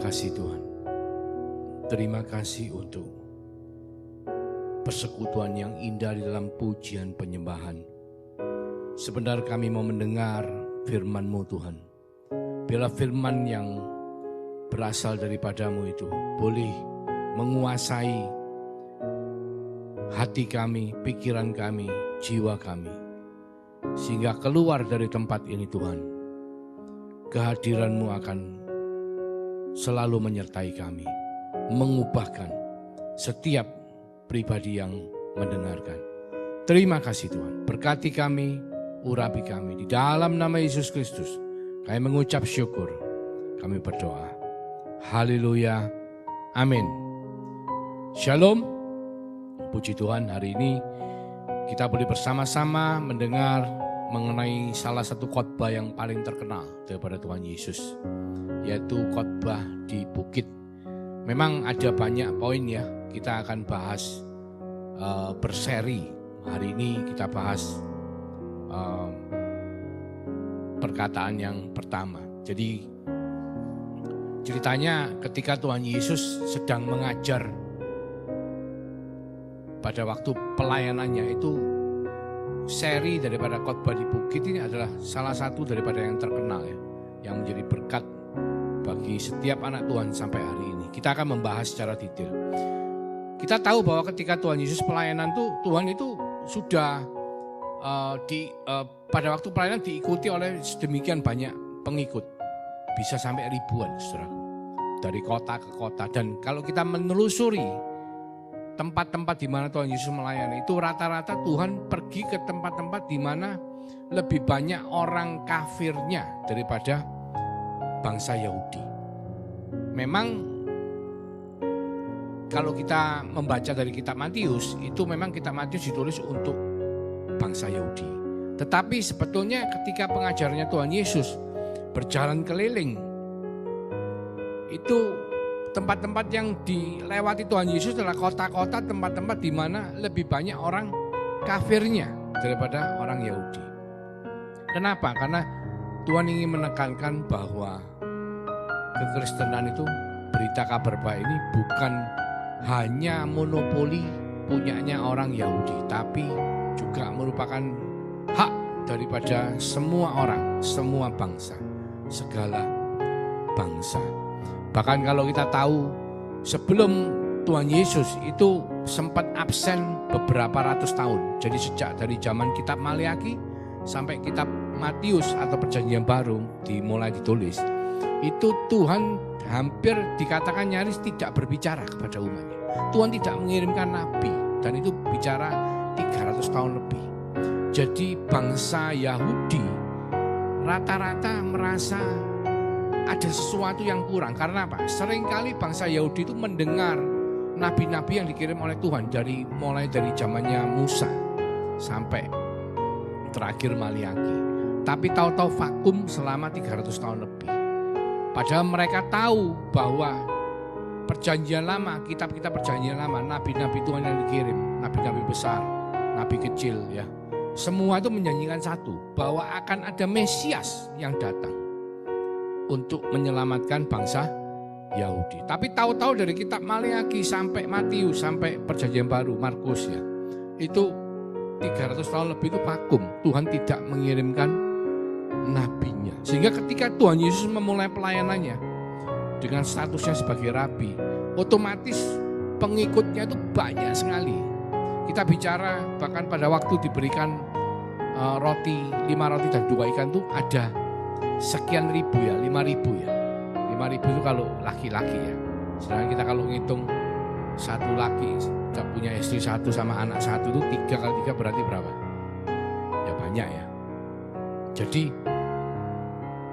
kasih Tuhan. Terima kasih untuk persekutuan yang indah di dalam pujian penyembahan. Sebentar kami mau mendengar firman-Mu Tuhan. Bila firman yang berasal daripada-Mu itu boleh menguasai hati kami, pikiran kami, jiwa kami. Sehingga keluar dari tempat ini Tuhan, kehadiran-Mu akan selalu menyertai kami, mengubahkan setiap pribadi yang mendengarkan. Terima kasih Tuhan, berkati kami, urapi kami. Di dalam nama Yesus Kristus, kami mengucap syukur, kami berdoa. Haleluya, amin. Shalom, puji Tuhan, hari ini kita boleh bersama-sama mendengar mengenai salah satu khotbah yang paling terkenal daripada Tuhan Yesus, yaitu khotbah di bukit. Memang ada banyak poin ya, kita akan bahas berseri. Hari ini kita bahas perkataan yang pertama. Jadi ceritanya ketika Tuhan Yesus sedang mengajar pada waktu pelayanannya itu, seri daripada khotbah di bukit ini adalah salah satu daripada yang terkenal ya, yang menjadi berkat bagi setiap anak Tuhan sampai hari ini. Kita akan membahas secara detail. Kita tahu bahwa ketika Tuhan Yesus pelayanan tuh, Tuhan itu sudah pada waktu pelayanan diikuti oleh sedemikian banyak pengikut, bisa sampai ribuan, saudara, dari kota ke kota. Dan kalau kita menelusuri tempat-tempat di mana Tuhan Yesus melayani, itu rata-rata Tuhan pergi ke tempat-tempat di mana lebih banyak orang kafirnya daripada bangsa Yahudi. Memang kalau kita membaca dari kitab Matius, itu memang kitab Matius ditulis untuk bangsa Yahudi. Tetapi sebetulnya ketika pengajarannya Tuhan Yesus berjalan keliling, itu tempat-tempat yang dilewati Tuhan Yesus adalah kota-kota, tempat-tempat di mana lebih banyak orang kafirnya daripada orang Yahudi. Kenapa? Karena Tuhan ingin menekankan bahwa kekristenan itu, berita kabar baik ini bukan hanya monopoli punyanya orang Yahudi, tapi juga merupakan hak daripada semua orang, semua bangsa, segala bangsa. Bahkan kalau kita tahu sebelum Tuhan Yesus itu sempat absen beberapa ratus tahun. Jadi sejak dari zaman kitab Maliaki sampai kitab Matius atau Perjanjian Baru dimulai ditulis, itu Tuhan hampir dikatakan nyaris tidak berbicara kepada umatnya. Tuhan tidak mengirimkan nabi, dan itu bicara 300 tahun lebih. Jadi bangsa Yahudi rata-rata merasa ada sesuatu yang kurang. Karena apa? Seringkali bangsa Yahudi itu mendengar nabi-nabi yang dikirim oleh Tuhan, mulai dari zamannya Musa sampai terakhir Maliaki. Tapi tahu-tahu vakum selama 300 tahun lebih. Padahal mereka tahu bahwa perjanjian lama, kitab-kitab perjanjian lama, nabi-nabi Tuhan yang dikirim, nabi-nabi besar, nabi kecil ya, semua itu menjanjikan satu, bahwa akan ada Mesias yang datang untuk menyelamatkan bangsa Yahudi. Tapi tahu-tahu dari kitab Maliaki sampai Matius sampai Perjanjian Baru, Markus ya, itu 300 tahun lebih itu vakum. Tuhan tidak mengirimkan nabinya. Sehingga ketika Tuhan Yesus memulai pelayanannya dengan statusnya sebagai rabi, otomatis pengikutnya itu banyak sekali. Kita bicara bahkan pada waktu diberikan 5 roti dan 2 ikan itu ada sekian ribu ya, 5.000 ya. 5.000 itu kalau laki-laki ya. Sedangkan kita kalau ngitung satu laki, kita punya istri satu sama anak satu itu 3 kali 3 berarti berapa? Ya banyak ya. Jadi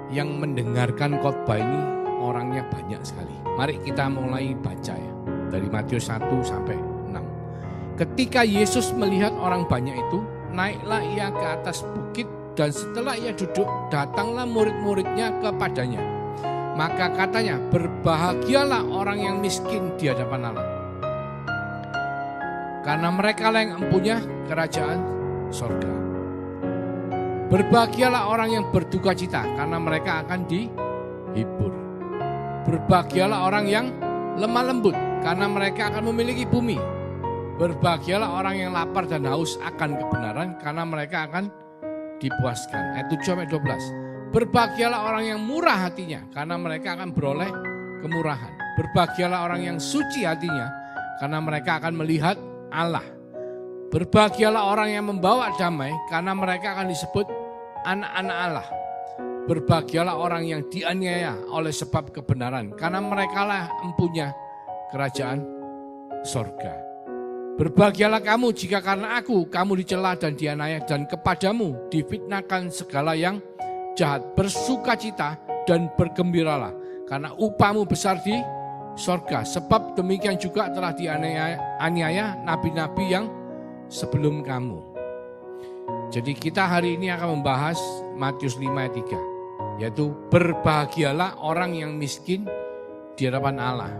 yang mendengarkan khotbah ini orangnya banyak sekali. Mari kita mulai baca ya. Dari Matius 1 sampai 6. Ketika Yesus melihat orang banyak itu, naiklah ia ke atas bukit, dan setelah ia duduk, datanglah murid-muridnya kepadanya. Maka katanya, berbahagialah orang yang miskin di hadapan Allah, karena mereka lah yang empunya kerajaan sorga. Berbahagialah orang yang berduka cita, karena mereka akan dihibur. Berbahagialah orang yang lemah lembut, karena mereka akan memiliki bumi. Berbahagialah orang yang lapar dan haus akan kebenaran, karena mereka akan dipuaskan. Ayat 7-12. Berbahagialah orang yang murah hatinya, karena mereka akan beroleh kemurahan. Berbahagialah orang yang suci hatinya, karena mereka akan melihat Allah. Berbahagialah orang yang membawa damai, karena mereka akan disebut anak-anak Allah. Berbahagialah orang yang dianiaya oleh sebab kebenaran, karena merekalah empunya kerajaan sorga. Berbahagialah kamu jika karena aku, kamu dicela dan dianiaya, dan kepadamu difitnahkan segala yang jahat. Bersukacita dan bergembiralah, karena upahmu besar di sorga. Sebab demikian juga telah dianiaya nabi-nabi yang sebelum kamu. Jadi kita hari ini akan membahas Matius 5 ayat 3. Yaitu berbahagialah orang yang miskin di hadapan Allah,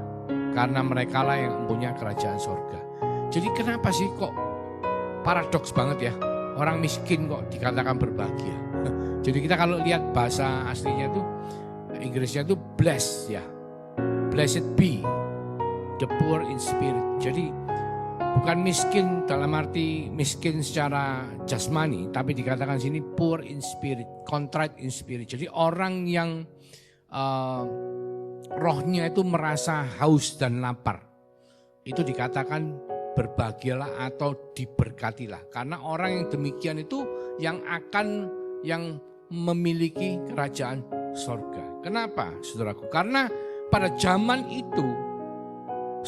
karena merekalah yang mempunyai kerajaan sorga. Jadi kenapa sih kok paradoks banget ya, orang miskin kok dikatakan berbahagia. Jadi kita kalau lihat bahasa aslinya itu, Inggrisnya itu blessed ya. Blessed be the poor in spirit. Jadi bukan miskin dalam arti miskin secara jasmani, tapi dikatakan sini poor in spirit, contrite in spirit. Jadi orang yang rohnya itu merasa haus dan lapar, itu dikatakan berbahagialah atau diberkatilah. Karena orang yang demikian itu yang memiliki kerajaan sorga. Kenapa saudaraku? Karena pada zaman itu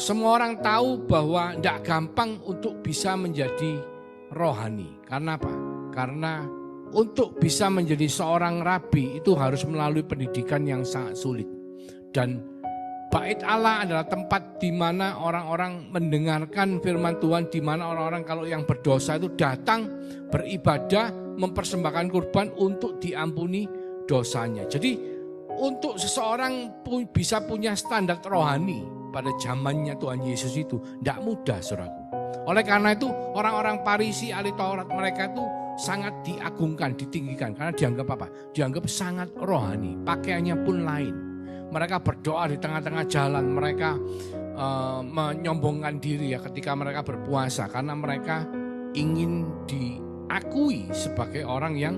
semua orang tahu bahwa tidak gampang untuk bisa menjadi rohani. Karena apa? Karena untuk bisa menjadi seorang rabi itu harus melalui pendidikan yang sangat sulit. Dan Bait Allah adalah tempat di mana orang-orang mendengarkan firman Tuhan, di mana orang-orang kalau yang berdosa itu datang beribadah, mempersembahkan kurban untuk diampuni dosanya. Jadi untuk seseorang bisa punya standar rohani pada zamannya Tuhan Yesus itu tidak mudah, saudaraku. Oleh karena itu orang-orang Farisi, ahli Taurat, mereka itu sangat diagungkan, ditinggikan karena dianggap apa? Dianggap sangat rohani, pakaiannya pun lain. Mereka berdoa di tengah-tengah jalan, mereka menyombongkan diri ya ketika mereka berpuasa karena mereka ingin diakui sebagai orang yang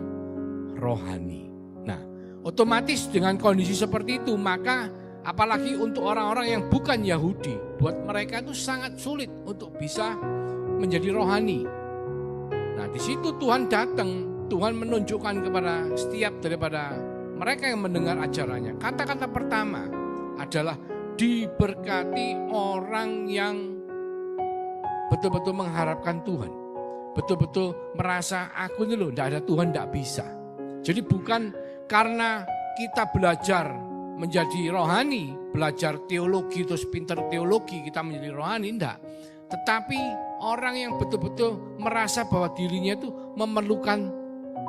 rohani. Nah, otomatis dengan kondisi seperti itu, maka apalagi untuk orang-orang yang bukan Yahudi, buat mereka itu sangat sulit untuk bisa menjadi rohani. Nah, di situ Tuhan datang, Tuhan menunjukkan kepada setiap daripada mereka yang mendengar ajarannya. Kata-kata pertama adalah diberkati orang yang betul-betul mengharapkan Tuhan. Betul-betul merasa aku ini loh, tidak ada Tuhan, tidak bisa. Jadi bukan karena kita belajar menjadi rohani, belajar teologi terus pinter teologi kita menjadi rohani, tidak. Tetapi orang yang betul-betul merasa bahwa dirinya itu memerlukan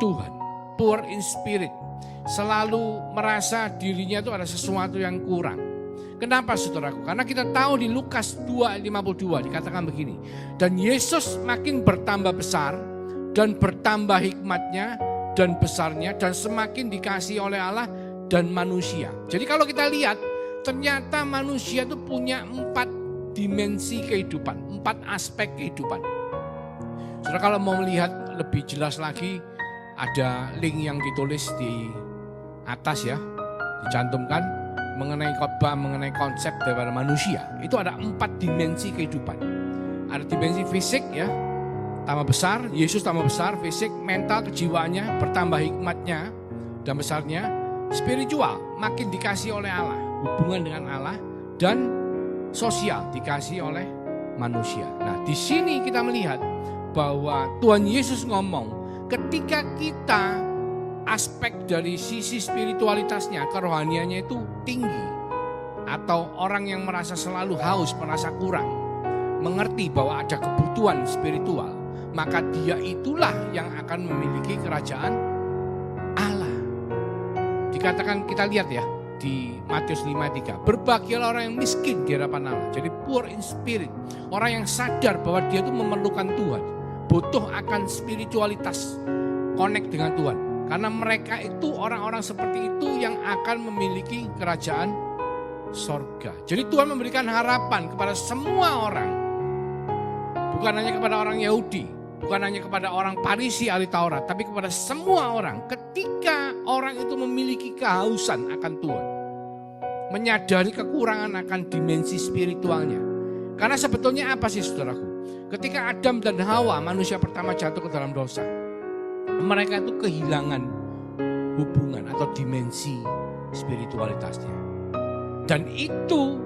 Tuhan. Poor in spirit. Selalu merasa dirinya itu ada sesuatu yang kurang. Kenapa saudaraku? Karena kita tahu di Lukas 2:52 dikatakan begini. Dan Yesus makin bertambah besar dan bertambah hikmatnya dan besarnya dan semakin dikasihi oleh Allah dan manusia. Jadi kalau kita lihat ternyata manusia itu punya 4 dimensi kehidupan, 4 aspek kehidupan. Saudara kalau mau melihat lebih jelas lagi, ada link yang ditulis di atas ya, dicantumkan mengenai khotbah, mengenai konsep daripada manusia. Itu ada 4 dimensi kehidupan. Ada dimensi fisik ya, tambah besar, Yesus tambah besar, fisik, mental, kejiwaannya, bertambah hikmatnya dan besarnya. Spiritual, makin dikasih oleh Allah, hubungan dengan Allah, dan sosial, dikasih oleh manusia. Nah, di sini kita melihat bahwa Tuhan Yesus ngomong, ketika kita aspek dari sisi spiritualitasnya, kerohaniannya itu tinggi, atau orang yang merasa selalu haus, merasa kurang, mengerti bahwa ada kebutuhan spiritual, maka dia itulah yang akan memiliki kerajaan Allah. Dikatakan, kita lihat ya di Matius 5:3, berbahagialah orang yang miskin di hadapan Allah. Jadi poor in spirit, orang yang sadar bahwa dia itu memerlukan Tuhan, butuh akan spiritualitas, connect dengan Tuhan. Karena mereka itu orang-orang seperti itu yang akan memiliki kerajaan sorga. Jadi Tuhan memberikan harapan kepada semua orang. Bukan hanya kepada orang Yahudi, bukan hanya kepada orang Farisi ahli Taurat, tapi kepada semua orang. Ketika orang itu memiliki kehausan akan Tuhan, menyadari kekurangan akan dimensi spiritualnya. Karena sebetulnya apa sih saudaraku? Ketika Adam dan Hawa, manusia pertama jatuh ke dalam dosa, mereka itu kehilangan hubungan atau dimensi spiritualitasnya. Dan itu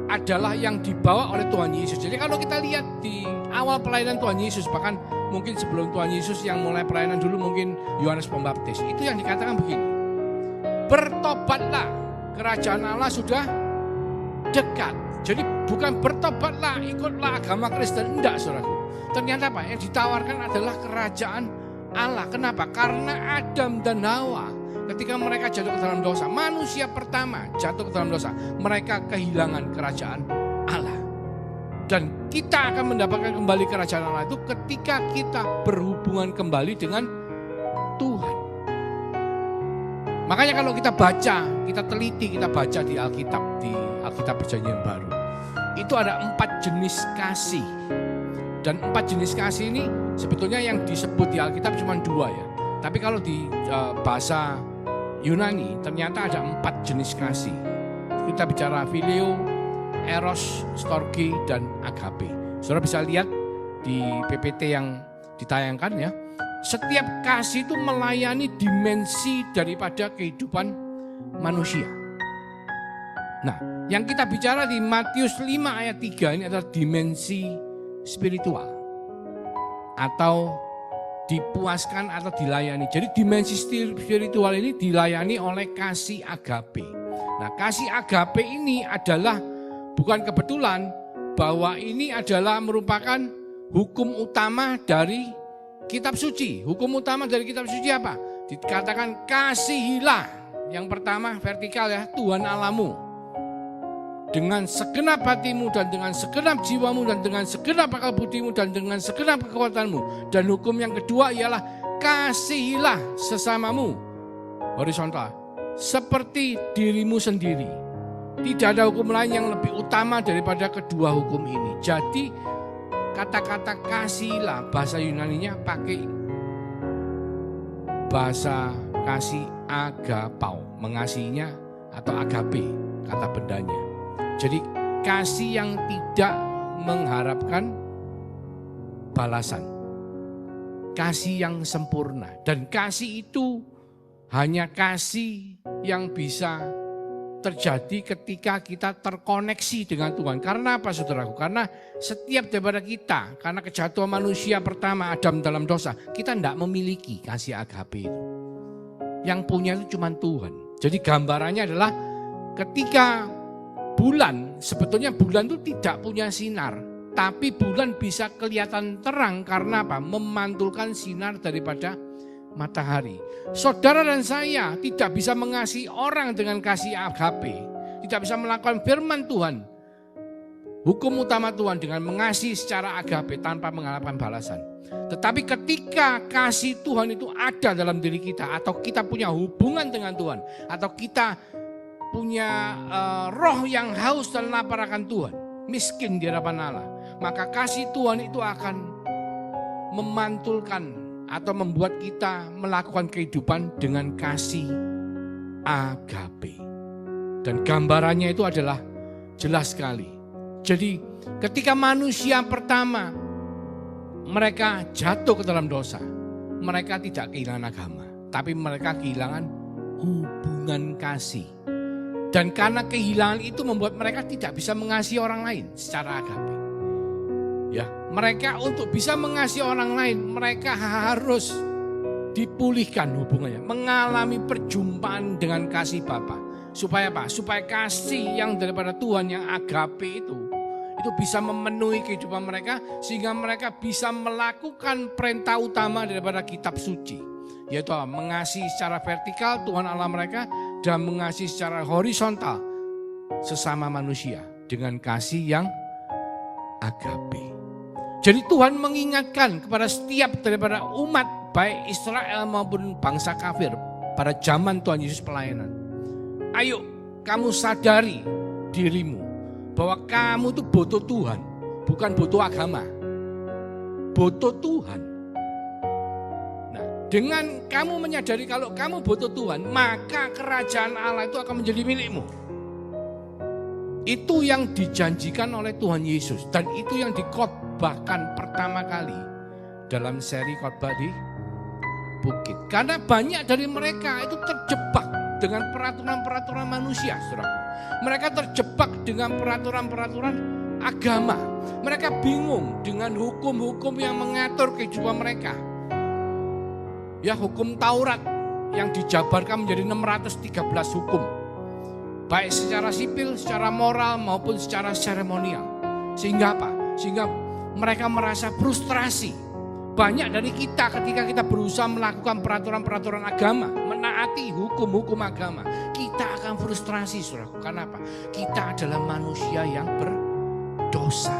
adalah yang dibawa oleh Tuhan Yesus. Jadi kalau kita lihat di awal pelayanan Tuhan Yesus, bahkan mungkin sebelum Tuhan Yesus yang mulai pelayanan dulu mungkin Yohanes Pembaptis, itu yang dikatakan begini, bertobatlah, kerajaan Allah sudah dekat. Jadi bukan bertobatlah, ikutlah agama Kristen, enggak saudaraku. Ternyata apa? Yang ditawarkan adalah kerajaan Allah. Kenapa? Karena Adam dan Hawa ketika mereka jatuh ke dalam dosa, manusia pertama jatuh ke dalam dosa, mereka kehilangan kerajaan Allah. Dan kita akan mendapatkan kembali kerajaan Allah itu ketika kita berhubungan kembali dengan Tuhan. Makanya kalau kita baca, kita teliti, kita baca di Alkitab Perjanjian Baru, itu ada 4 jenis kasih. Dan 4 jenis kasih ini sebetulnya yang disebut di Alkitab cuma 2 ya. Tapi kalau di bahasa Yunani ternyata ada 4 jenis kasih. Kita bicara filio, eros, storge, dan agape. Saudara bisa lihat di PPT yang ditayangkan ya. Setiap kasih itu melayani dimensi daripada kehidupan manusia. Nah, yang kita bicara di Matius 5 ayat 3 ini adalah dimensi spiritual. Atau dipuaskan atau dilayani. Jadi dimensi spiritual ini dilayani oleh kasih agape. Nah, kasih agape ini adalah bukan kebetulan bahwa ini adalah merupakan hukum utama dari kitab suci. Hukum utama dari kitab suci apa? Dikatakan kasihilah. Yang pertama vertikal ya, Tuhan Allahmu dengan segenap hatimu dan dengan segenap jiwamu dan dengan segenap akal budimu dan dengan segenap kekuatanmu. Dan hukum yang kedua ialah kasihilah sesamamu, horizontal, seperti dirimu sendiri. Tidak ada hukum lain yang lebih utama daripada kedua hukum ini. Jadi kata-kata kasihilah bahasa Yunaninya pakai bahasa kasih agapau, mengasihinya atau agape kata bendanya. Jadi kasih yang tidak mengharapkan balasan. Kasih yang sempurna. Dan kasih itu hanya kasih yang bisa terjadi ketika kita terkoneksi dengan Tuhan. Karena apa saudaraku? Karena setiap daripada kita, karena kejatuhan manusia pertama Adam dalam dosa, kita tidak memiliki kasih agape itu. Yang punya itu cuma Tuhan. Jadi gambarannya adalah ketika bulan, sebetulnya bulan itu tidak punya sinar. Tapi bulan bisa kelihatan terang karena apa? Memantulkan sinar daripada matahari. Saudara dan saya tidak bisa mengasihi orang dengan kasih agape. Tidak bisa melakukan firman Tuhan, hukum utama Tuhan dengan mengasihi secara agape tanpa mengharapkan balasan. Tetapi ketika kasih Tuhan itu ada dalam diri kita, atau kita punya hubungan dengan Tuhan, atau kita punya roh yang haus dan lapar akan Tuhan, miskin di hadapan Allah, maka kasih Tuhan itu akan memantulkan atau membuat kita melakukan kehidupan dengan kasih agape. Dan gambarannya itu adalah jelas sekali. Jadi ketika manusia pertama mereka jatuh ke dalam dosa, mereka tidak kehilangan agama, tapi mereka kehilangan hubungan kasih. Dan karena kehilangan itu membuat mereka tidak bisa mengasihi orang lain secara agape. Ya, mereka untuk bisa mengasihi orang lain, mereka harus dipulihkan hubungannya, mengalami perjumpaan dengan kasih Bapa. Supaya apa? Supaya kasih yang daripada Tuhan yang agape itu bisa memenuhi kehidupan mereka, sehingga mereka bisa melakukan perintah utama daripada kitab suci, yaitu mengasihi secara vertikal Tuhan Allah mereka dan mengasihi secara horizontal sesama manusia dengan kasih yang agape. Jadi Tuhan mengingatkan kepada setiap daripada umat baik Israel maupun bangsa kafir pada zaman Tuhan Yesus pelayanan. Ayo kamu sadari dirimu bahwa kamu tuh butuh Tuhan, bukan butuh agama. Butuh Tuhan. Nah, dengan kamu menyadari kalau kamu butuh Tuhan, maka kerajaan Allah itu akan menjadi milikmu. Itu yang dijanjikan oleh Tuhan Yesus, dan itu yang dikhotbahkan pertama kali dalam seri khotbah di bukit. Karena banyak dari mereka itu terjebak dengan peraturan-peraturan manusia, saudara. Mereka terjebak dengan peraturan-peraturan agama. Mereka bingung dengan hukum-hukum yang mengatur kehidupan mereka. Ya, hukum Taurat yang dijabarkan menjadi 613 hukum. Baik secara sipil, secara moral maupun secara seremonial. Sehingga apa? Sehingga mereka merasa frustrasi. Banyak dari kita ketika kita berusaha melakukan peraturan-peraturan agama, menaati hukum-hukum agama, kita akan frustrasi, saudaraku. Karena apa? Kita adalah manusia yang berdosa.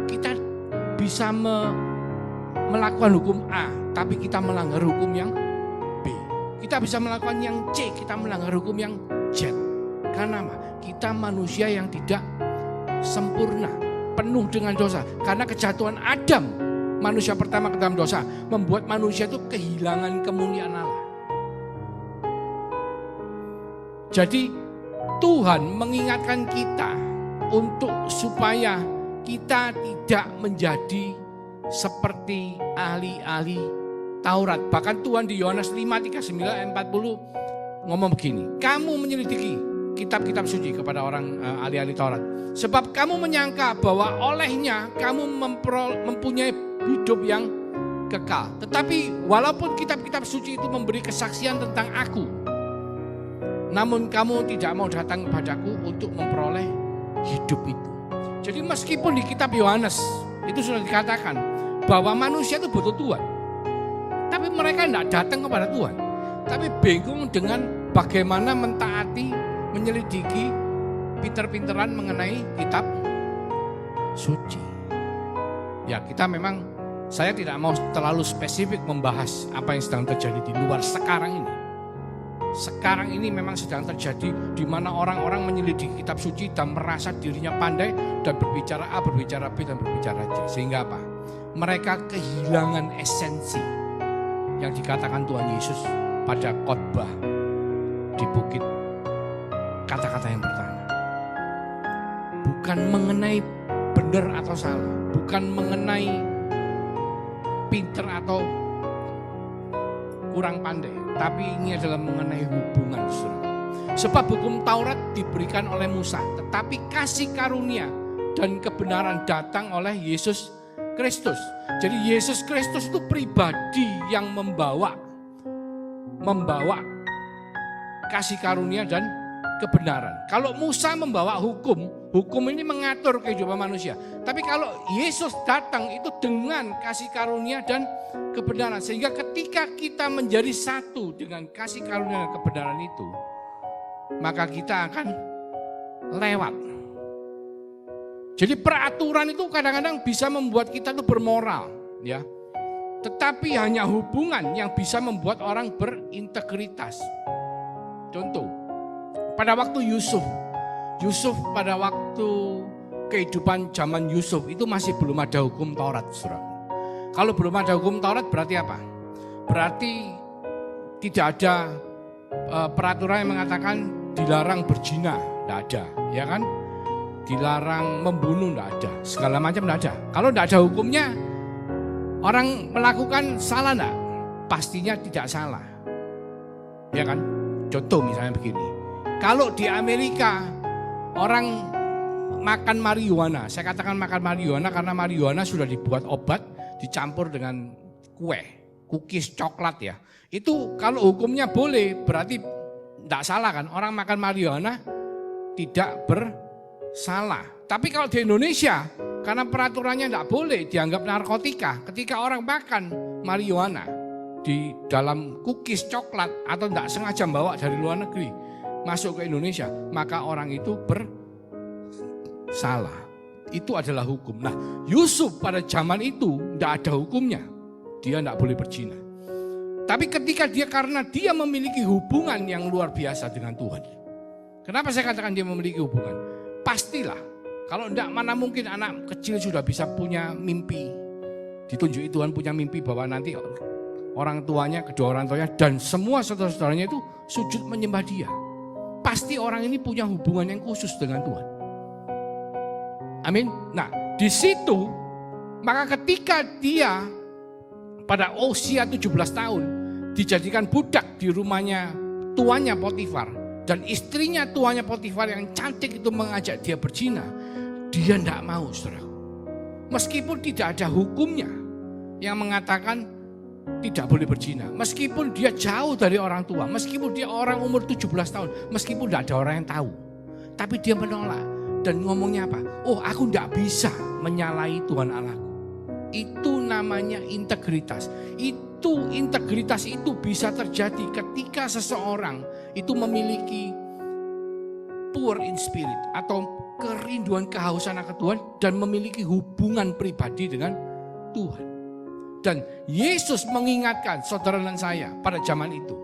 Kita bisa melakukan hukum A, tapi kita melanggar hukum yang B. Kita bisa melakukan yang C, kita melanggar hukum yang Z. Karena apa? Kita manusia yang tidak sempurna, penuh dengan dosa. Karena kejatuhan Adam, manusia pertama ke dalam dosa, membuat manusia itu kehilangan kemuliaan Allah. Jadi Tuhan mengingatkan kita untuk supaya kita tidak menjadi seperti ahli-ahli Taurat. Bahkan Tuhan di Yohanes 5:39-40 ngomong begini, kamu menyelidiki kitab-kitab suci kepada orang ahli-ahli Taurat. Sebab kamu menyangka bahwa olehnya kamu mempunyai hidup yang kekal. Tetapi walaupun kitab-kitab suci itu memberi kesaksian tentang aku, namun kamu tidak mau datang kepadaku untuk memperoleh hidup itu. Jadi meskipun di kitab Yohanes itu sudah dikatakan bahwa manusia itu butuh Tuhan, tapi mereka tidak datang kepada Tuhan. Tapi bingung dengan bagaimana mentaati, menyelidiki, pinter-pinteran mengenai kitab suci. Ya, kita memang, saya tidak mau terlalu spesifik membahas apa yang sedang terjadi di luar sekarang ini. Sekarang ini memang sedang terjadi di mana orang-orang menyelidiki kitab suci dan merasa dirinya pandai dan berbicara A, berbicara B, dan berbicara C. Sehingga apa? Mereka kehilangan esensi yang dikatakan Tuhan Yesus pada khotbah di bukit. Kata-kata yang pertama, bukan mengenai benar atau salah, bukan mengenai pinter atau kurang pandai, tapi ini adalah mengenai hubungan, saudara. Sebab hukum Taurat diberikan oleh Musa, tetapi kasih karunia dan kebenaran datang oleh Yesus Kristus. Jadi Yesus Kristus itu pribadi yang membawa kasih karunia dan kebenaran. Kalau Musa membawa hukum ini mengatur kehidupan manusia. Tapi kalau Yesus datang itu dengan kasih karunia dan kebenaran. Sehingga ketika kita menjadi satu dengan kasih karunia dan kebenaran itu, maka kita akan lewat. Jadi peraturan itu kadang-kadang bisa membuat kita tuh bermoral, ya. Tetapi hanya hubungan yang bisa membuat orang berintegritas. Contoh, pada waktu Yusuf pada waktu kehidupan zaman Yusuf itu masih belum ada hukum Taurat, saudara. Kalau belum ada hukum Taurat berarti apa? Berarti tidak ada peraturan yang mengatakan dilarang berzina, tidak ada, ya kan? Dilarang membunuh, tidak ada, segala macam tidak ada. Kalau tidak ada hukumnya, orang melakukan salah enggak? Pastinya tidak salah, ya kan? Contoh misalnya begini, kalau di Amerika orang makan marijuana, saya katakan makan marijuana karena marijuana sudah dibuat obat, dicampur dengan kue, cookies, coklat ya. Itu kalau hukumnya boleh, berarti tidak salah kan? Orang makan marijuana tidak bersalah. Tapi kalau di Indonesia, karena peraturannya tidak boleh, dianggap narkotika. Ketika orang makan marijuana di dalam cookies coklat atau tidak sengaja bawa dari luar negeri masuk ke Indonesia, maka orang itu bersalah. Itu adalah hukum. Nah, Yusuf pada zaman itu tidak ada hukumnya, dia tidak boleh berzina. Tapi karena dia memiliki hubungan yang luar biasa dengan Tuhan. Kenapa saya katakan dia memiliki hubungan? Pastilah, kalau tidak mana mungkin anak kecil sudah bisa punya mimpi. Ditunjuki Tuhan punya mimpi bahwa nanti orang tuanya, kedua orang tuanya dan semua saudara-saudaranya itu sujud menyembah dia. Pasti orang ini punya hubungan yang khusus dengan Tuhan. Amin. Nah, di situ maka ketika dia pada usia 17 tahun dijadikan budak di rumahnya tuannya Potifar dan istrinya tuannya Potifar yang cantik itu mengajak dia berzina, dia tidak mau, saudara. Meskipun tidak ada hukumnya yang mengatakan tidak boleh berzina, meskipun dia jauh dari orang tua, meskipun dia orang umur 17 tahun, meskipun tidak ada orang yang tahu, tapi dia menolak dan ngomongnya apa? Oh, aku tidak bisa menyalahi Tuhan Allahku. Itu namanya integritas. Integritas itu bisa terjadi ketika seseorang itu memiliki poor in spirit atau kerinduan kehausan akan Tuhan dan memiliki hubungan pribadi dengan Tuhan. Dan Yesus mengingatkan saudara dan saya pada zaman itu,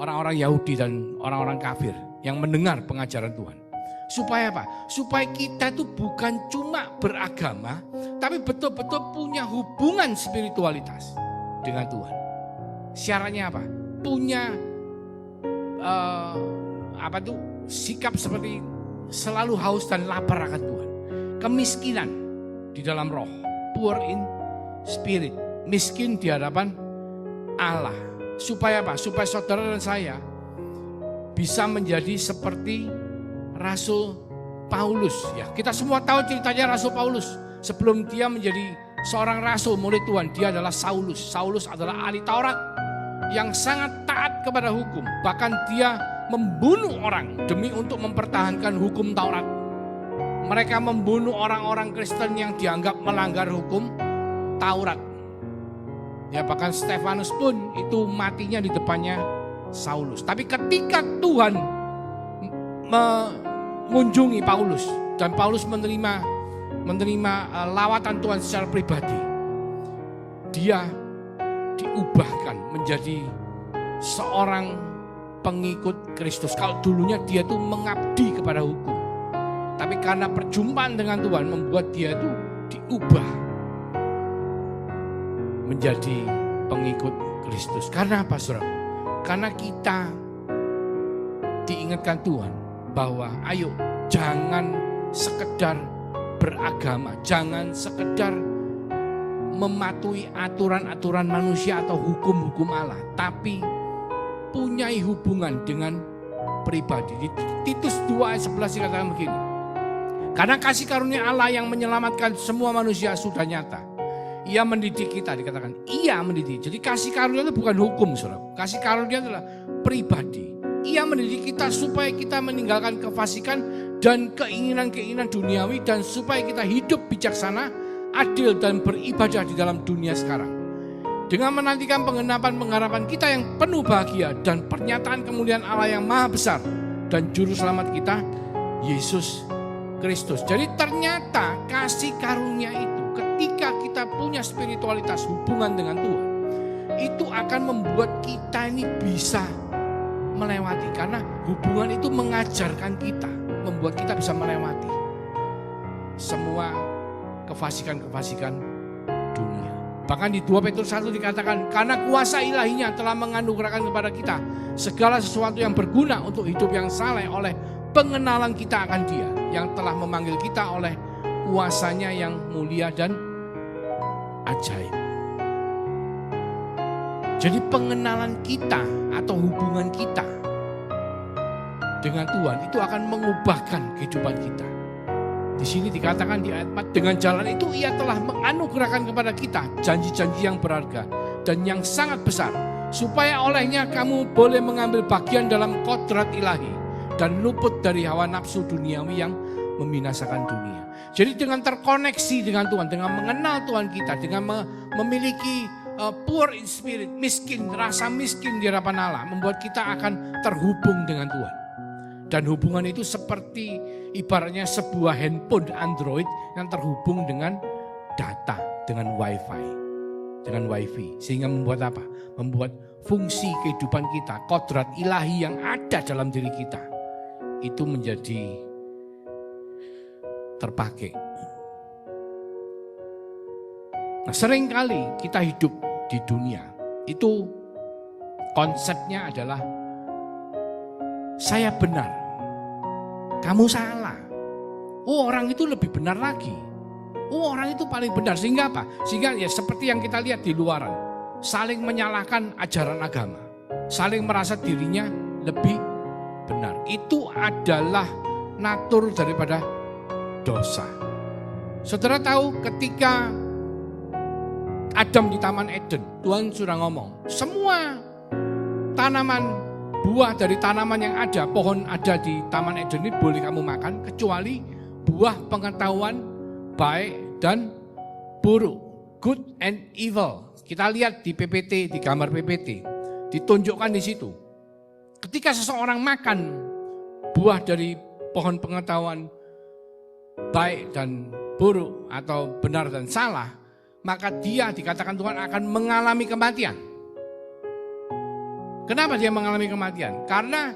orang-orang Yahudi dan orang-orang kafir yang mendengar pengajaran Tuhan. Supaya apa? Supaya kita itu bukan cuma beragama, tapi betul-betul punya hubungan spiritualitas dengan Tuhan. Syaratnya apa? Punya sikap seperti selalu haus dan lapar akan Tuhan. Kemiskinan di dalam roh, poor in spirit, miskin di hadapan Allah. Supaya apa? Supaya saudara dan saya bisa menjadi seperti Rasul Paulus. Ya, kita semua tahu ceritanya Rasul Paulus. Sebelum dia menjadi seorang rasul murid Tuhan, dia adalah Saulus. Saulus adalah ahli Taurat yang sangat taat kepada hukum. Bahkan dia membunuh orang demi untuk mempertahankan hukum Taurat. Mereka membunuh orang-orang Kristen yang dianggap melanggar hukum Taurat. Ya, bahkan Stefanus pun itu matinya di depannya Saulus. Tapi ketika Tuhan mengunjungi Paulus dan Paulus menerima lawatan Tuhan secara pribadi, dia diubahkan menjadi seorang pengikut Kristus. Kalau dulunya dia tuh mengabdi kepada hukum, tapi karena perjumpaan dengan Tuhan membuat dia itu diubah menjadi pengikut Kristus. Karena apa, saudara? Karena kita diingatkan Tuhan bahwa ayo jangan sekedar beragama, jangan sekedar mematuhi aturan-aturan manusia atau hukum-hukum Allah, tapi punyai hubungan dengan pribadi. Di Titus 2 ayat 11 dikatakan begini, karena kasih karunia Allah yang menyelamatkan semua manusia sudah nyata. Ia mendidik kita, dikatakan ia mendidik. Jadi kasih karunia itu bukan hukum, saudara. Kasih karunia adalah pribadi. Ia mendidik kita supaya kita meninggalkan kefasikan dan keinginan-keinginan duniawi, dan supaya kita hidup bijaksana, adil dan beribadah di dalam dunia sekarang. Dengan menantikan penggenapan pengharapan kita yang penuh bahagia dan pernyataan kemuliaan Allah yang maha besar dan juru selamat kita, Yesus Kristus. Jadi ternyata kasih karunia itu ketika kita punya spiritualitas hubungan dengan Tuhan, itu akan membuat kita ini bisa melewati, karena hubungan itu mengajarkan kita, membuat kita bisa melewati semua kefasikan-kefasikan dunia. Bahkan di 2 Petrus 1 dikatakan, karena kuasa ilahinya telah menganugerahkan kepada kita segala sesuatu yang berguna untuk hidup yang saleh oleh pengenalan kita akan Dia yang telah memanggil kita oleh kuasanya yang mulia dan ajaib. Jadi pengenalan kita atau hubungan kita dengan Tuhan itu akan mengubahkan kehidupan kita. Di sini dikatakan di ayat 4, dengan jalan itu ia telah menganugerahkan kepada kita janji-janji yang berharga dan yang sangat besar, supaya olehnya kamu boleh mengambil bagian dalam kodrat ilahi dan luput dari hawa nafsu duniawi yang membinasakan dunia. Jadi dengan terkoneksi dengan Tuhan, dengan mengenal Tuhan kita, dengan memiliki poor in spirit, miskin, rasa miskin di hadapan Allah, membuat kita akan terhubung dengan Tuhan. Dan hubungan itu seperti ibaratnya sebuah handphone Android yang terhubung dengan data, dengan wifi. Sehingga membuat apa? Membuat fungsi kehidupan kita, kodrat ilahi yang ada dalam diri kita, itu menjadi terpakai. Nah, seringkali kita hidup di dunia, itu konsepnya adalah saya benar, kamu salah. Oh, orang itu lebih benar lagi. Oh, orang itu paling benar. Sehingga apa? Sehingga ya seperti yang kita lihat di luaran, saling menyalahkan ajaran agama, saling merasa dirinya lebih benar. Itu adalah natur daripada dosa. Saudara tahu ketika Adam di Taman Eden, Tuhan sudah ngomong, semua tanaman, buah dari tanaman yang ada, pohon ada di Taman Eden ini boleh kamu makan, kecuali buah pengetahuan baik dan buruk, good and evil. Kita lihat di PPT, di gambar PPT, ditunjukkan di situ. Ketika seseorang makan buah dari pohon pengetahuan baik dan buruk atau benar dan salah, maka dia dikatakan Tuhan akan mengalami kematian. Kenapa dia mengalami kematian? Karena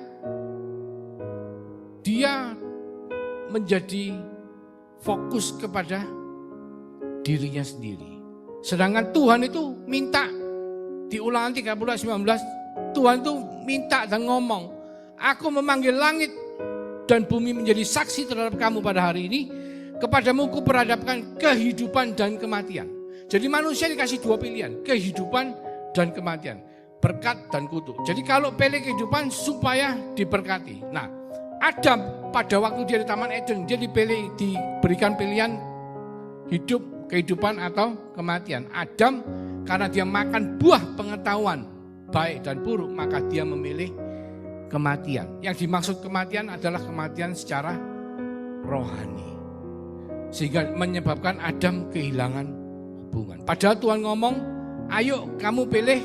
dia menjadi fokus kepada dirinya sendiri. Sedangkan Tuhan itu minta, di Ulangan 13:19, Tuhan itu minta dan ngomong, aku memanggil langit dan bumi menjadi saksi terhadap kamu pada hari ini, kepadamu kuperhadapkan kehidupan dan kematian. Jadi manusia dikasih dua pilihan, kehidupan dan kematian, berkat dan kutuk. Jadi kalau pilih kehidupan supaya diberkati. Nah, Adam pada waktu dia di Taman Eden, dia diberikan pilihan hidup, kehidupan atau kematian. Adam karena dia makan buah pengetahuan baik dan buruk, maka dia memilih kematian. Yang dimaksud kematian adalah kematian secara rohani. Sehingga menyebabkan Adam kehilangan hubungan. Padahal Tuhan ngomong, ayo kamu pilih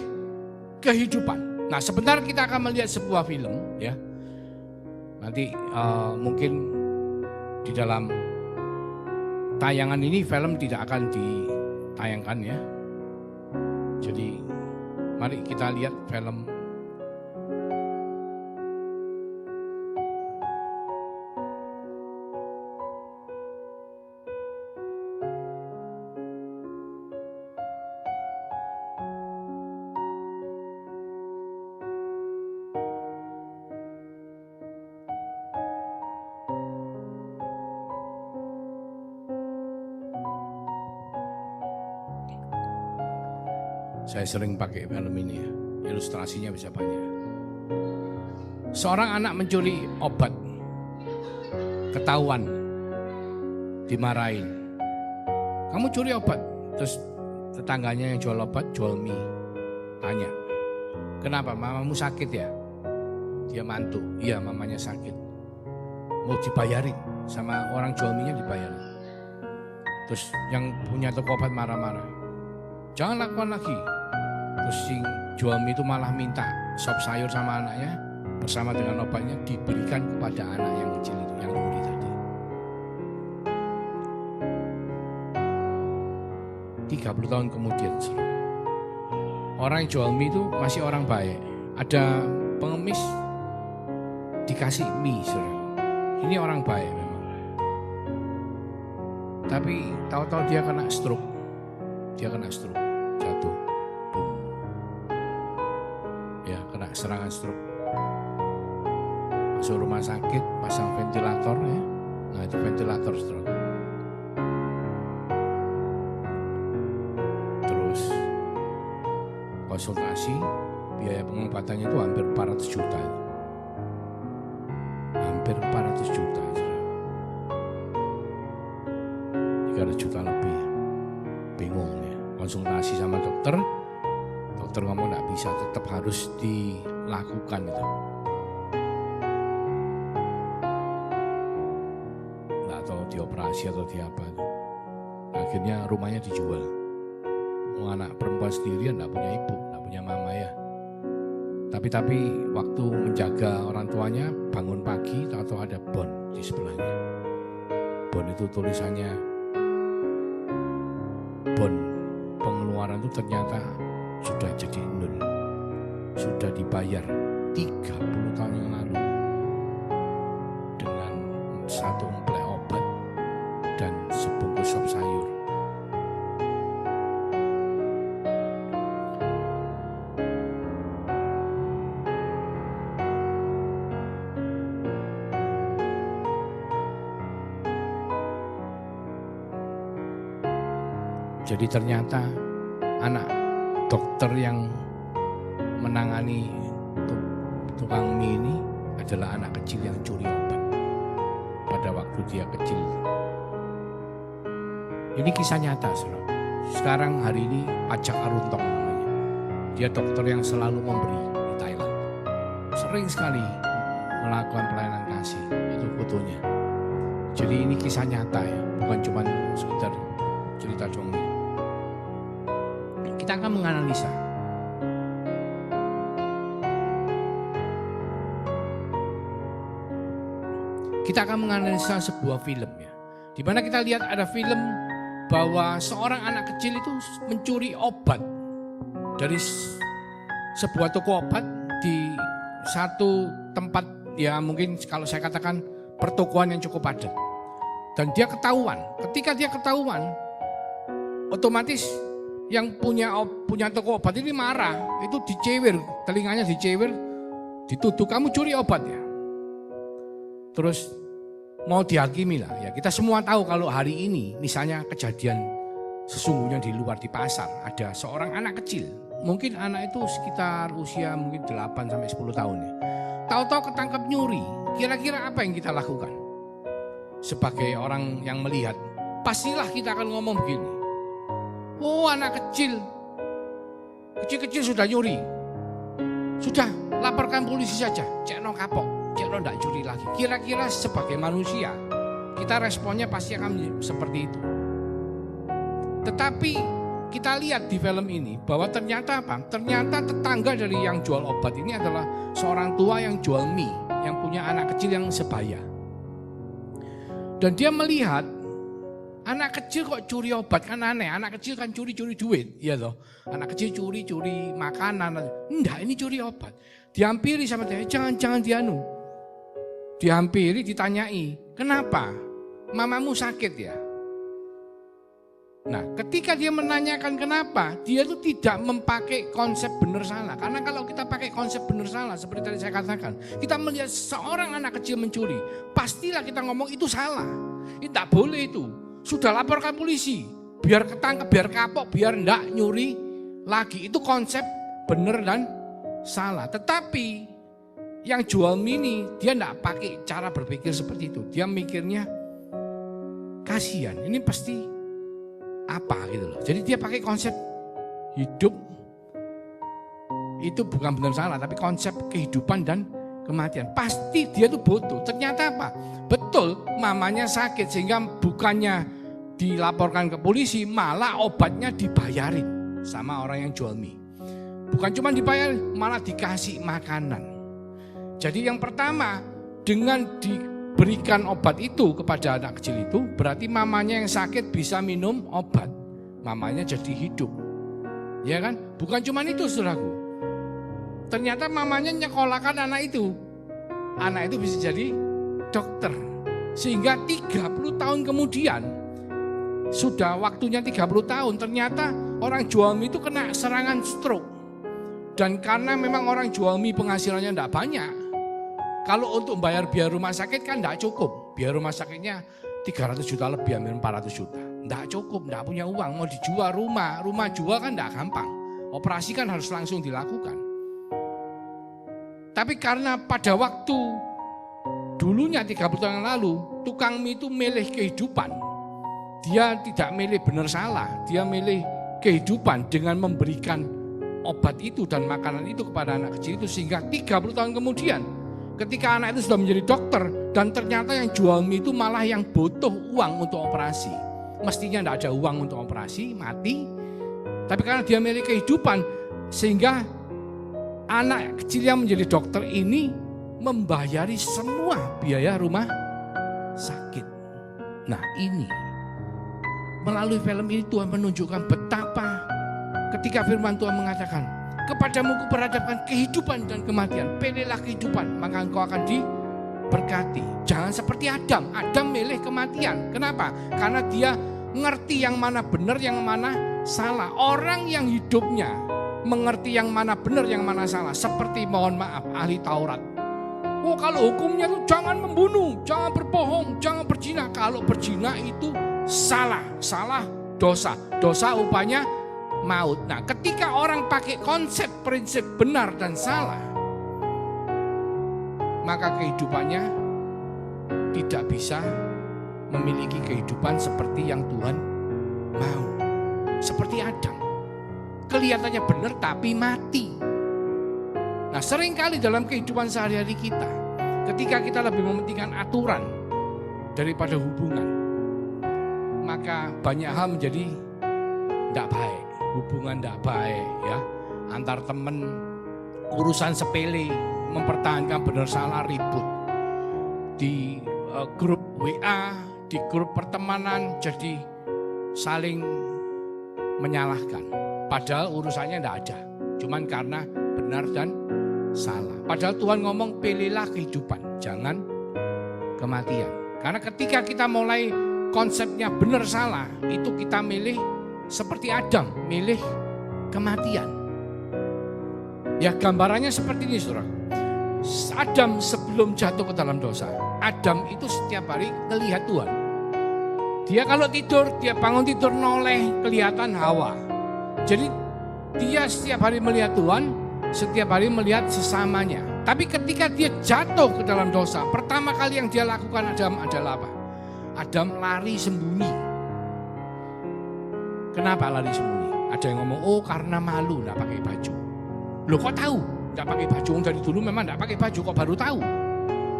kehidupan. Nah, sebentar kita akan melihat sebuah film ya. Nanti mungkin di dalam tayangan ini film tidak akan ditayangkan ya. Jadi mari kita lihat film. Saya sering pakai film ini ya, ilustrasinya bisa banyak. Seorang anak mencuri obat, ketahuan, dimarahin. Kamu curi obat, terus tetangganya yang jual obat jual mie. Tanya, kenapa, mamamu sakit ya? Dia mantu, iya mamanya sakit. Mau dibayarin, sama orang jual mie-nya dibayarin. Terus yang punya toko obat marah-marah, jangan lakukan lagi. Terus si jual mie itu malah minta sop sayur sama anaknya bersama dengan obatnya diberikan kepada anak yang kecil itu, yang nyuri tadi. 30 tahun kemudian, orang yang jual mie itu masih orang baik. Ada pengemis dikasih mie, ini orang baik memang. Tapi tahu-tahu dia kena stroke. Jatuh. Ya, kena serangan stroke. Masuk rumah sakit, pasang ventilator ya. Nah, itu ventilator stroke. Terus konsultasi, biaya pengobatannya itu hampir 400 juta. Hampir 400 juta. 300 juta lebih. Bingung ya. Konsultasi sama dokter ngomong nggak bisa, tetap harus dilakukan itu. Nggak tahu dioperasi atau di apa itu. Akhirnya rumahnya dijual. Anak perempuan sendirian, nggak punya ibu, nggak punya mama ya. Tapi waktu menjaga orang tuanya, bangun pagi tahu-tahu ada bon di sebelahnya. Bon itu tulisannya, bon pengeluaran itu ternyata sudah jadi nol. sudah dibayar 30 tahun yang lalu dengan satu emplek obat dan sebungkus sop sayur. Jadi ternyata anak dokter yang menangani tukang mie ini adalah anak kecil yang curi obat pada waktu dia kecil. Ini kisah nyata, saudara. Sekarang hari ini Pajak Aruntong namanya. Dia dokter yang selalu memberi di Thailand. Sering sekali melakukan pelayanan kasih. Itu fotonya. Jadi ini kisah nyata ya, bukan cuma sekedar cerita dongeng. Kita akan menganalisa. Kita akan menganalisa sebuah film ya. Di mana kita lihat ada film bahwa seorang anak kecil itu mencuri obat dari sebuah toko obat di satu tempat ya, mungkin kalau saya katakan pertokoan yang cukup padat. Dan dia ketahuan. Ketika dia ketahuan, otomatis yang punya toko obat ini marah, itu dicewir, telinganya dicewir, dituduh kamu curi obat ya. Terus mau dihakimi lah ya. Kita semua tahu kalau hari ini misalnya kejadian sesungguhnya di luar di pasar ada seorang anak kecil, mungkin anak itu sekitar usia mungkin 8 sampai 10 tahun ya. Tahu-tahu ketangkep nyuri, kira-kira apa yang kita lakukan? Sebagai orang yang melihat, pastilah kita akan ngomong begini. Oh, anak kecil sudah nyuri. Sudah, laporkan polisi saja. Cekno kapok, Cekno tidak curi lagi. Kira-kira sebagai manusia, kita responnya pasti akan seperti itu. Tetapi kita lihat di film ini bahwa ternyata apa? Ternyata tetangga dari yang jual obat ini adalah seorang tua yang jual mie, yang punya anak kecil yang sebaya. Dan dia melihat anak kecil kok curi obat, kan aneh. Anak kecil kan curi-curi duit, iya loh. Anak kecil curi-curi makanan. Enggak, ini curi obat. Dihampiri sama dia, jangan dianu. Dihampiri, ditanyai, kenapa? Mamamu sakit ya? Nah, ketika dia menanyakan kenapa, dia tuh tidak memakai konsep benar salah. Karena kalau kita pakai konsep benar salah, seperti tadi saya katakan, kita melihat seorang anak kecil mencuri, pastilah kita ngomong itu salah. Itu tidak boleh itu. Sudah laporkan polisi, biar ketangkep, biar kapok, biar enggak nyuri lagi. Itu konsep benar dan salah. Tetapi yang jual mini, dia enggak pakai cara berpikir seperti itu. Dia mikirnya, kasihan, ini pasti apa gitu loh. Jadi dia pakai konsep hidup, itu bukan benar salah, tapi konsep kehidupan dan kematian. Pasti dia tuh butuh. Ternyata apa? Betul, mamanya sakit sehingga bukannya dilaporkan ke polisi, malah obatnya dibayarin sama orang yang jual mie. Bukan cuma dibayarin, malah dikasih makanan. Jadi yang pertama, dengan diberikan obat itu kepada anak kecil itu, berarti mamanya yang sakit bisa minum obat. Mamanya jadi hidup. Ya kan? Bukan cuma itu, saudaraku. Ternyata mamanya nyekolahkan anak itu. Anak itu bisa jadi dokter. Sehingga 30 tahun kemudian, sudah waktunya 30 tahun, ternyata orang jual mie itu kena serangan stroke. Dan karena memang orang jual mie penghasilannya tidak banyak, kalau untuk membayar biaya rumah sakit kan tidak cukup. Biaya rumah sakitnya 300 juta lebih, hampir 400 juta. Tidak cukup, tidak punya uang. Mau dijual rumah jual kan tidak gampang. Operasi kan harus langsung dilakukan. Tapi karena pada waktu dulunya 30 tahun yang lalu, tukang mie itu milih kehidupan. Dia tidak milih benar salah, dia milih kehidupan dengan memberikan obat itu dan makanan itu kepada anak kecil itu. Sehingga 30 tahun kemudian, ketika anak itu sudah menjadi dokter, dan ternyata yang jual mie itu malah yang butuh uang untuk operasi. Mestinya tidak ada uang untuk operasi, mati. Tapi karena dia milih kehidupan, sehingga anak kecil yang menjadi dokter ini membayari semua biaya rumah sakit. Nah ini, melalui film ini Tuhan menunjukkan betapa ketika firman Tuhan mengatakan, kepadamu kuperhadapkan kehidupan dan kematian. Pilihlah kehidupan, maka engkau akan diberkati. Jangan seperti Adam. Adam milih kematian. Kenapa? Karena dia ngerti yang mana benar, yang mana salah. Orang yang hidupnya mengerti yang mana benar, yang mana salah. Seperti mohon maaf ahli Taurat. Oh, kalau hukumnya itu jangan membunuh, jangan berbohong, jangan berzina. Kalau berzina itu salah, dosa. Dosa upahnya maut. Nah, ketika orang pakai konsep prinsip benar dan salah, maka kehidupannya tidak bisa memiliki kehidupan seperti yang Tuhan mau. Seperti Adam. Kelihatannya benar tapi mati. Nah, seringkali dalam kehidupan sehari-hari kita, ketika kita lebih mementingkan aturan daripada hubungan, maka banyak hal menjadi tidak baik. Hubungan tidak baik ya. Antar teman, urusan sepele, mempertahankan benar salah, ribut. Di grup WA, di grup pertemanan, jadi saling menyalahkan. Padahal urusannya tidak ada. Cuman karena benar dan salah. Padahal Tuhan ngomong pilihlah kehidupan, jangan kematian. Karena ketika kita mulai konsepnya benar salah, itu kita milih seperti Adam, milih kematian. Ya gambarannya seperti ini saudara. Adam sebelum jatuh ke dalam dosa, Adam itu setiap hari melihat Tuhan. Dia kalau tidur, dia bangun tidur noleh kelihatan Hawa. Jadi dia setiap hari melihat Tuhan, setiap hari melihat sesamanya. Tapi ketika dia jatuh ke dalam dosa, pertama kali yang dia lakukan Adam adalah apa? Adam lari sembunyi. Kenapa lari sembunyi? Ada yang ngomong, oh karena malu gak pakai baju. Loh kok tahu? Gak pakai baju, dari dulu memang gak pakai baju, kok baru tahu?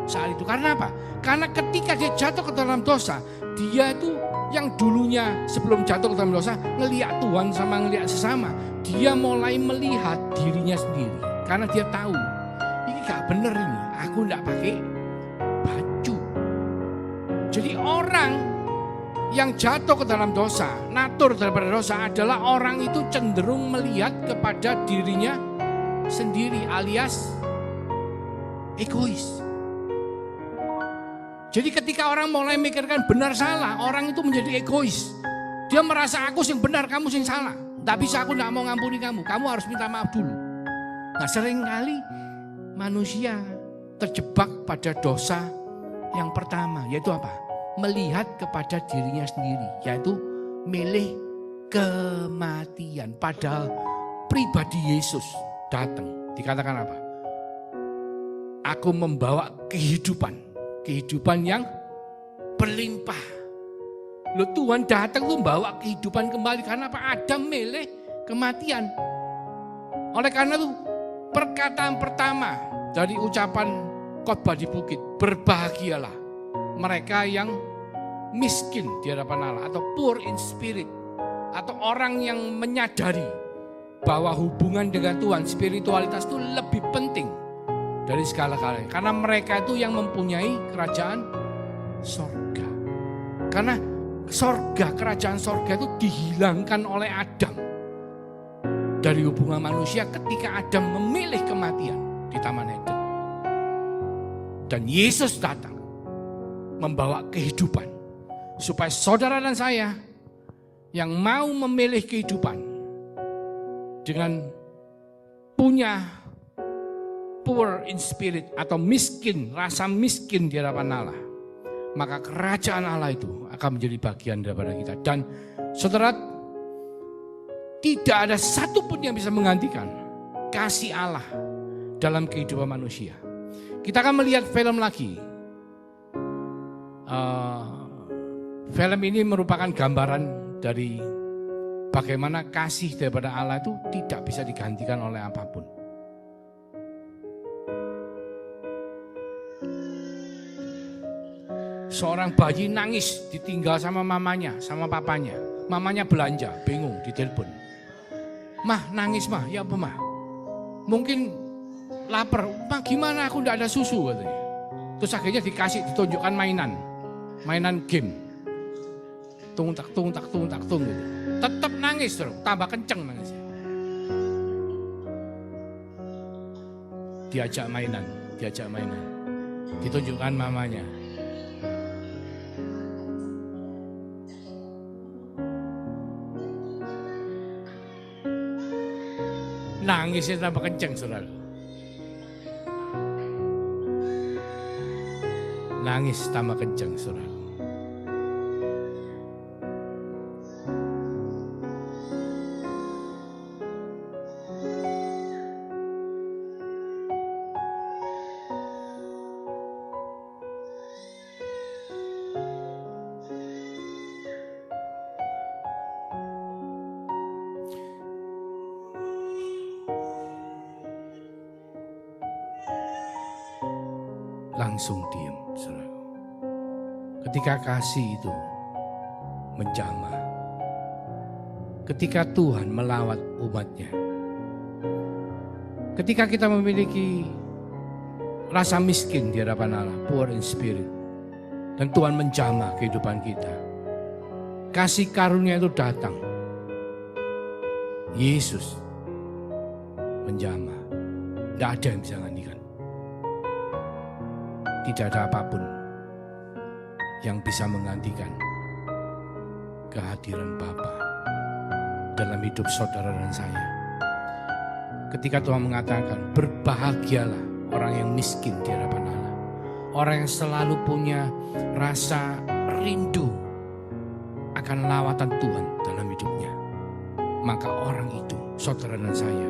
Saat itu karena apa? Karena ketika dia jatuh ke dalam dosa, dia itu yang dulunya sebelum jatuh ke dalam dosa ngelihat Tuhan sama ngelihat sesama, dia mulai melihat dirinya sendiri. Karena dia tahu, ini gak bener ini, aku gak pakai baju. Jadi orang yang jatuh ke dalam dosa, natur daripada dosa adalah orang itu cenderung melihat kepada dirinya sendiri alias egois. Jadi ketika orang mulai mikirkan benar salah, orang itu menjadi egois. Dia merasa aku yang benar, kamu yang salah. Tidak bisa, aku tidak mau ngampuni kamu, kamu harus minta maaf dulu. Nah seringkali manusia terjebak pada dosa yang pertama, yaitu apa? Melihat kepada dirinya sendiri, yaitu milih kematian. Padahal pribadi Yesus datang, dikatakan apa? Aku membawa kehidupan yang berlimpah. Loh Tuhan datang tuh membawa kehidupan kembali. Karena apa? Adam milih kematian. Oleh karena itu perkataan pertama dari ucapan khotbah di bukit, berbahagialah mereka yang miskin di hadapan Allah, atau poor in spirit, atau orang yang menyadari bahwa hubungan dengan Tuhan, spiritualitas itu lebih penting dari segala-galanya. Karena mereka itu yang mempunyai kerajaan sorga. Karena sorga, kerajaan sorga itu dihilangkan oleh Adam dari hubungan manusia ketika Adam memilih kematian di Taman Eden. Dan Yesus datang membawa kehidupan supaya saudara dan saya yang mau memilih kehidupan dengan punya poor in spirit atau miskin, rasa miskin di hadapan Allah, maka kerajaan Allah itu akan menjadi bagian daripada kita. Dan saudara, tidak ada satupun yang bisa menggantikan kasih Allah dalam kehidupan manusia. Kita akan melihat film lagi. Film ini merupakan gambaran dari bagaimana kasih daripada Allah itu tidak bisa digantikan oleh apapun. Seorang bayi nangis ditinggal sama mamanya, sama papanya. Mamanya belanja, bingung, ditelepon. Mah nangis mah, ya apa mah? Mungkin lapar, mah gimana aku enggak ada susu katanya. Terus akhirnya ditunjukkan mainan game. Tung tak gitu. Tetap nangis terus, tambah kenceng nangisnya. diajak mainan. Ditunjukkan mamanya. Nangisnya tambah kenceng, saudara. Nangis tambah kenceng, saudara. Langsung diam, saudara. Ketika kasih itu menjamah, ketika Tuhan melawat umatnya, ketika kita memiliki rasa miskin di hadapan Allah, poor in spirit, dan Tuhan menjamah kehidupan kita, kasih karunia itu datang. Yesus menjamah, tidak ada yang bisa gantikan. Tidak ada apapun yang bisa menggantikan kehadiran Bapa dalam hidup saudara dan saya. Ketika Tuhan mengatakan, berbahagialah orang yang miskin di hadapan Allah, orang yang selalu punya rasa rindu akan lawatan Tuhan dalam hidupnya, maka orang itu, saudara dan saya,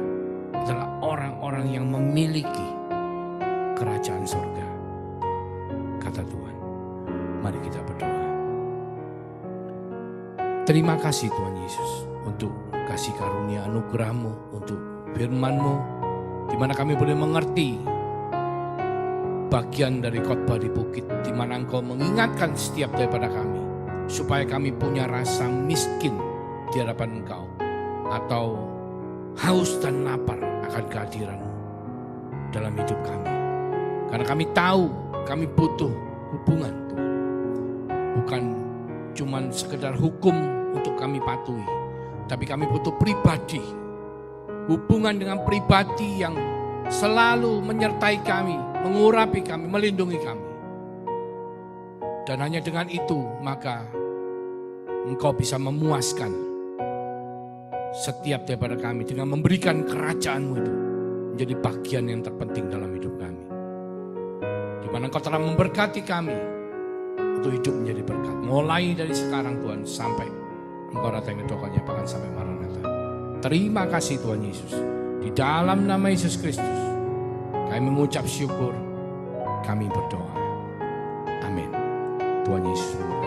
adalah orang-orang yang memiliki kerajaan surga. Kata Tuhan, mari kita berdoa. Terima kasih Tuhan Yesus untuk kasih karunia anugerah-Mu, untuk firman-Mu, di mana kami boleh mengerti bagian dari khotbah di bukit, di mana Engkau mengingatkan setiap daripada kami, supaya kami punya rasa miskin di hadapan Engkau, atau haus dan lapar akan kehadiran-Mu dalam hidup kami. Karena kami tahu kami butuh hubungan Tuhan. Bukan cuman sekedar hukum untuk kami patuhi, tapi kami butuh pribadi. Hubungan dengan pribadi yang selalu menyertai kami, mengurapi kami, melindungi kami. Dan hanya dengan itu maka Engkau bisa memuaskan setiap daripada kami dengan memberikan kerajaan-Mu itu menjadi bagian yang terpenting dalam hidup kami. Di mana Engkau telah memberkati kami untuk hidup menjadi berkat. Mulai dari sekarang Tuhan, sampai Engkau datang ke doanya, bahkan sampai Maranatha. Terima kasih Tuhan Yesus. Di dalam nama Yesus Kristus kami mengucap syukur, kami berdoa. Amin. Tuhan Yesus.